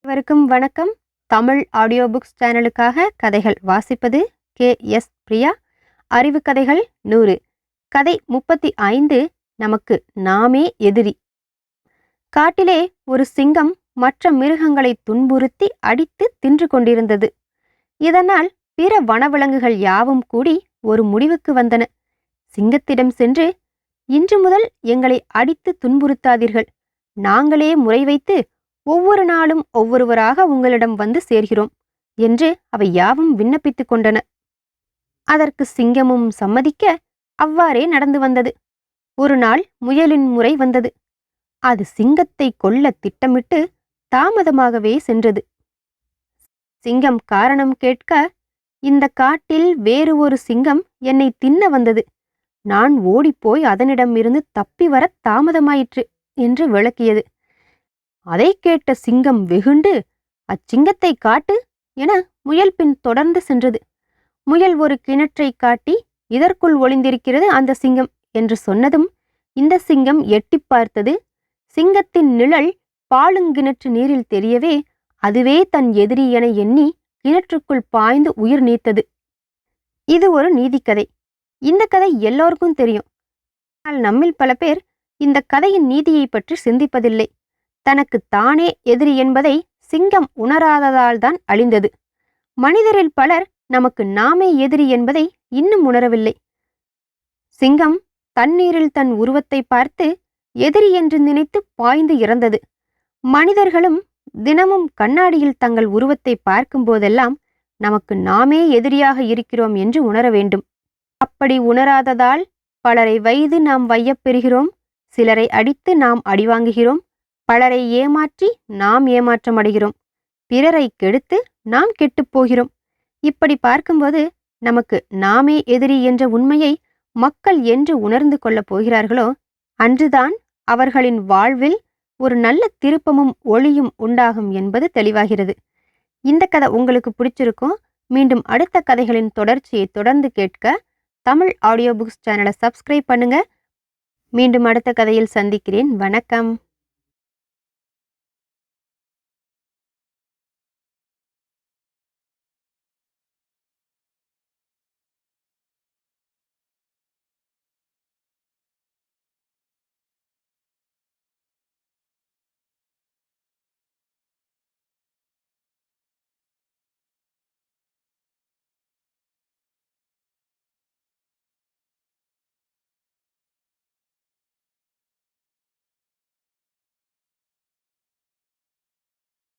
அனைவருக்கும் வணக்கம். Tamil audio books சேனலுக்காக கதைகள் வாசிப்பது KS பிரியா. அறிவு கதைகள் 100. கதை 35. நமக்கு நாமே எதிரி. காட்டிலே ஒரு சிங்கம் மற்ற மிருகங்களை துன்புறுத்தி அடித்து தின்று கொண்டிருந்தது. இதனால் பிற வனவிலங்குகள் யாவும் கூடி ஒரு முடிவுக்கு வந்தன. சிங்கத்திடம் சென்று, இன்று முதல் எங்களை அடித்து துன்புறுத்தாதீர்கள். நாங்களே முறை வைத்து ஒவ்வொரு நாளும் ஒவ்வொருவராக உங்களிடம் வந்து சேர்கிறோம் என்று அவை யாவும் விண்ணப்பித்துக் கொண்டன. அதற்கு சிங்கமும் சம்மதிக்க அவ்வாறே நடந்து வந்தது. ஒரு நாள் முயலின் முறை வந்தது. அது சிங்கத்தை கொல்ல திட்டமிட்டு தாமதமாகவே சென்றது. சிங்கம் காரணம் கேட்க, இந்த காட்டில் வேறு ஒரு சிங்கம் என்னை தின்ன வந்தது. நான் ஓடிப்போய் அதனிடமிருந்து தப்பி வர தாமதமாயிற்று என்று விளக்கியது. அதை கேட்ட சிங்கம் வெகுண்டு, அச்சிங்கத்தை காட்டு என முயல் பின் தொடர்ந்து சென்றது. முயல் ஒரு கிணற்றை காட்டி, இதற்குள் ஒளிந்திருக்கிறது அந்த சிங்கம் என்று சொன்னதும் இந்த சிங்கம் எட்டிப் பார்த்தது. சிங்கத்தின் நிழல் பாலுங்கிணற்று நீரில் தெரியவே அதுவே தன் எதிரி என எண்ணி கிணற்றுக்குள் பாய்ந்து உயிர் நீத்தது. இது ஒரு நீதிக்கதை. இந்த கதை எல்லோருக்கும் தெரியும். ஆனால் நம்மில் பல பேர் இந்த கதையின் நீதியை பற்றி சிந்திப்பதில்லை. தனக்கு தானே எதிரி என்பதை சிங்கம் உணராததால்தான் அழிந்தது. மனிதரில் பலர் நமக்கு நாமே எதிரி என்பதை இன்னும் உணரவில்லை. சிங்கம் தண்ணீரில் தன் உருவத்தை பார்த்து எதிரி என்று நினைத்து பாய்ந்து இறந்தது. மனிதர்களும் தினமும் கண்ணாடியில் தங்கள் உருவத்தை பார்க்கும் போதெல்லாம் நமக்கு நாமே எதிரியாக இருக்கிறோம் என்று உணர வேண்டும். அப்படி உணராததால் பலரை வைது நாம் வையப்பெறுகிறோம். சிலரை அடித்து நாம் அடிவாங்குகிறோம். பலரை ஏமாற்றி நாம் ஏமாற்றமடைகிறோம். பிறரை கெடுத்து நாம் கெட்டுப்போகிறோம். இப்படி பார்க்கும்போது நமக்கு நாமே எதிரி என்ற உண்மையை மக்கள் என்று உணர்ந்து கொள்ளப் போகிறார்களோ அன்றுதான் அவர்களின் வாழ்வில் ஒரு நல்ல திருப்பமும் ஒளியும் உண்டாகும் என்பது தெளிவாகிறது. இந்த கதை உங்களுக்கு பிடிச்சிருக்கும். மீண்டும் அடுத்த கதைகளின் தொடர்ச்சியை தொடர்ந்து கேட்க தமிழ் ஆடியோ புக்ஸ் சேனலை சப்ஸ்கிரைப் பண்ணுங்க. மீண்டும் அடுத்த கதையில் சந்திக்கிறேன். வணக்கம்.